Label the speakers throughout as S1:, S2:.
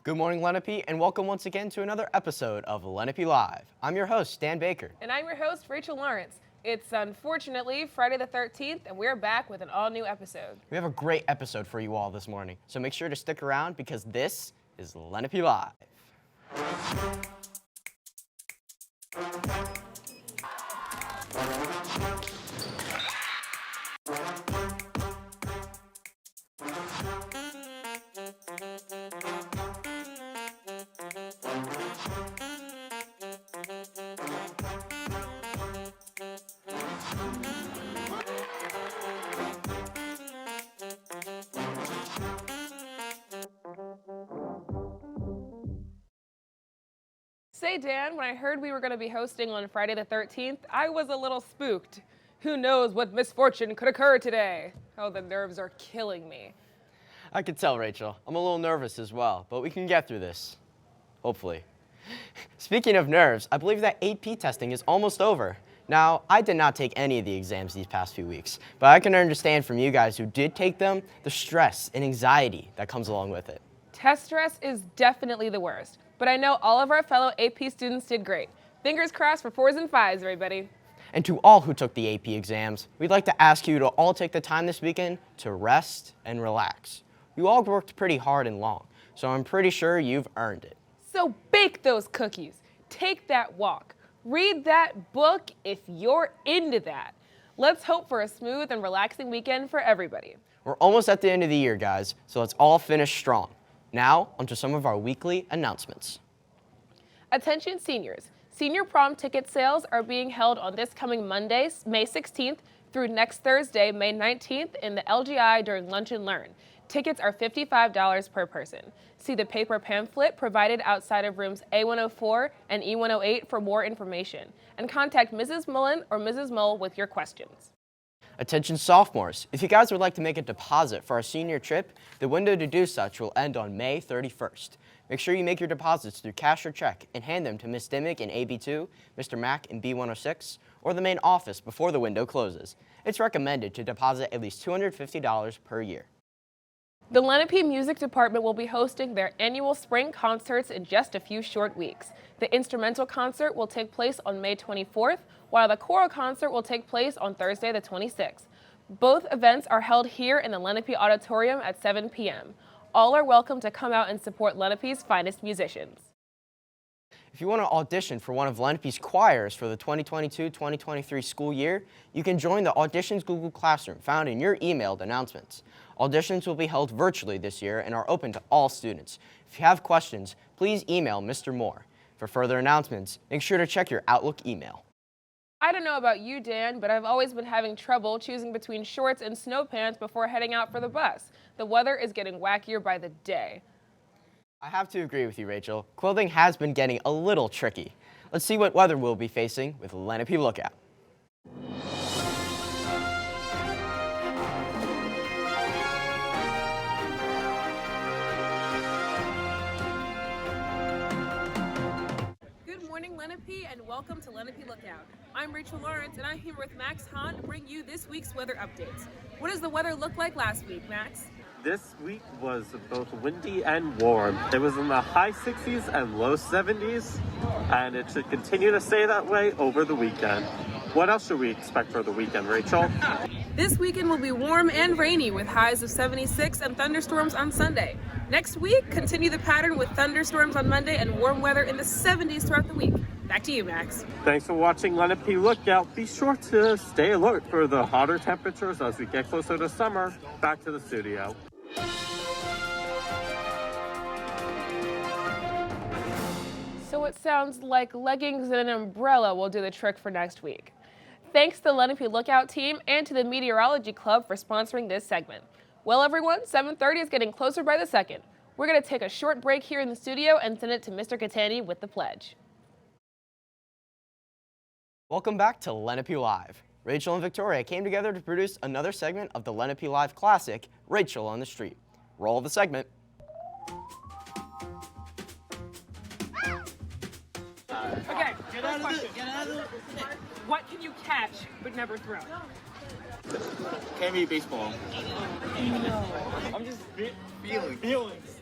S1: Good morning, Lenape, and welcome once again to another episode of Lenape Live. I'm your host, Dan Baker.
S2: And I'm your host, Rachel Lawrence. It's unfortunately Friday the 13th, and we're back with an all-new episode.
S1: We have a great episode for you all this morning, so make sure to stick around because this is Lenape Live.
S2: Say, Dan, when I heard we were going to be hosting on Friday the 13th, I was a little spooked. Who knows what misfortune could occur today? Oh, the nerves are killing me.
S1: I can tell, Rachel. I'm a little nervous as well, but we can get through this. Hopefully. Speaking of nerves, I believe that AP testing is almost over. Now, I did not take any of the exams these past few weeks, but I can understand from you guys who did take them the stress and anxiety that comes along with it.
S2: Test stress is definitely the worst, but I know all of our fellow AP students did great. Fingers crossed for 4s and 5s, everybody.
S1: And to all who took the AP exams, we'd like to ask you to all take the time this weekend to rest and relax. You all worked pretty hard and long, so I'm pretty sure you've earned it.
S2: So bake those cookies, take that walk, read that book if you're into that. Let's hope for a smooth and relaxing weekend for everybody.
S1: We're almost at the end of the year, guys, so let's all finish strong. Now, onto some of our weekly announcements.
S2: Attention seniors. Senior prom ticket sales are being held on this coming Monday, May 16th through next Thursday, May 19th in the LGI during Lunch and Learn. Tickets are $55 per person. See the paper pamphlet provided outside of rooms A104 and E108 for more information. And contact Mrs. Mullen or Mrs. Mull with your questions.
S1: Attention sophomores, if you guys would like to make a deposit for our senior trip, the window to do such will end on May 31st. Make sure you make your deposits through cash or check and hand them to Ms. Dimmick in AB2, Mr. Mack in B106, or the main office before the window closes. It's recommended to deposit at least $250 per year.
S2: The Lenape Music Department will be hosting their annual spring concerts in just a few short weeks. The instrumental concert will take place on May 24th, while the choral concert will take place on Thursday the 26th. Both events are held here in the Lenape Auditorium at 7 p.m. All are welcome to come out and support Lenape's finest musicians.
S1: If you want to audition for one of Lenape's choirs for the 2022-2023 school year, you can join the Auditions Google Classroom found in your emailed announcements. Auditions will be held virtually this year and are open to all students. If you have questions, please email Mr. Moore. For further announcements, make sure to check your Outlook email.
S2: I don't know about you, Dan, but I've always been having trouble choosing between shorts and snow pants before heading out for the bus. The weather is getting wackier by the day.
S1: I have to agree with you, Rachel. Clothing has been getting a little tricky. Let's see what weather we'll be facing with Lenape Lookout.
S2: Good morning, Lenape, and welcome to Lenape Lookout. I'm Rachel Lawrence, and I'm here with Max Hahn to bring you this week's weather updates. What does the weather look like last week, Max?
S3: This week was both windy and warm. It was in the high 60s and low 70s, and it should continue to stay that way over the weekend. What else should we expect for the weekend, Rachel?
S2: This weekend will be warm and rainy with highs of 76 and thunderstorms on Sunday. Next week, continue the pattern with thunderstorms on Monday and warm weather in the 70s throughout the week. Back to you, Max.
S3: Thanks for watching Lenape Lookout. Be sure to stay alert for the hotter temperatures as we get closer to summer. Back to the studio.
S2: So it sounds like leggings and an umbrella will do the trick for next week. Thanks to the Lenape Lookout team and to the Meteorology Club for sponsoring this segment. Well, everyone, 7:30 is getting closer by the second. We're going to take a short break here in the studio and send it to Mr. Catani with the pledge.
S1: Welcome back to Lenape Live. Rachel and Victoria came together to produce another segment of the Lenape Live classic, Rachel on the Street. Roll the segment.
S2: Okay,
S4: Get out of it.
S2: What can you catch but never throw?
S4: Can't be baseball.
S5: I'm just feelings.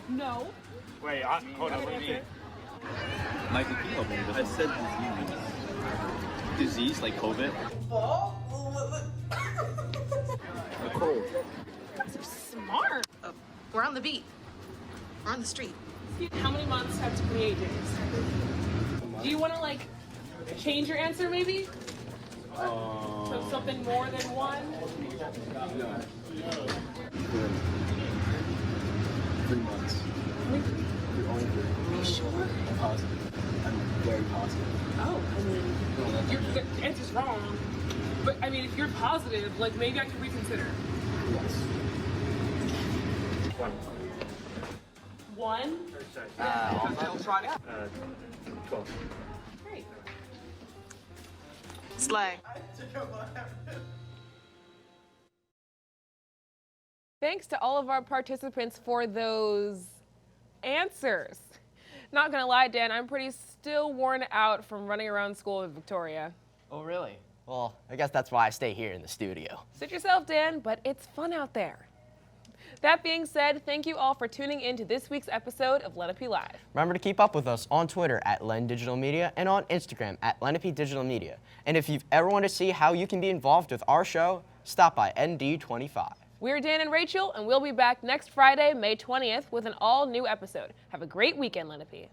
S2: No.
S5: Wait, hold on, what do you mean?
S6: Michael, can you help me with this? I said disease. Disease, like COVID? A cold.
S2: Smart.
S7: We're on the beat. We're on the street.
S2: How many months have 28 days? Do you want to like change your answer maybe? So something more than one?
S6: No. 3 months. You're only 3.
S2: Are you sure?
S6: I'm positive. I'm very positive.
S2: Oh, I mean, the answer's wrong. But I mean, if you're positive, like maybe I could reconsider.
S6: Yes.
S2: One?
S5: I'll try it out.
S3: 12.
S2: Great.
S7: Slay.
S2: Thanks to all of our participants for those answers. Not gonna lie, Dan, I'm pretty still worn out from running around school in Victoria.
S1: Oh, really? Well, I guess that's why I stay here in the studio.
S2: Suit yourself, Dan, but it's fun out there. That being said, thank you all for tuning in to this week's episode of Lenape Live.
S1: Remember to keep up with us on Twitter at Len Digital Media and on Instagram at Lenape Digital Media. And if you've ever wanted to see how you can be involved with our show, stop by ND25.
S2: We're Dan and Rachel, and we'll be back next Friday, May 20th, with an all-new episode. Have a great weekend, Lenape.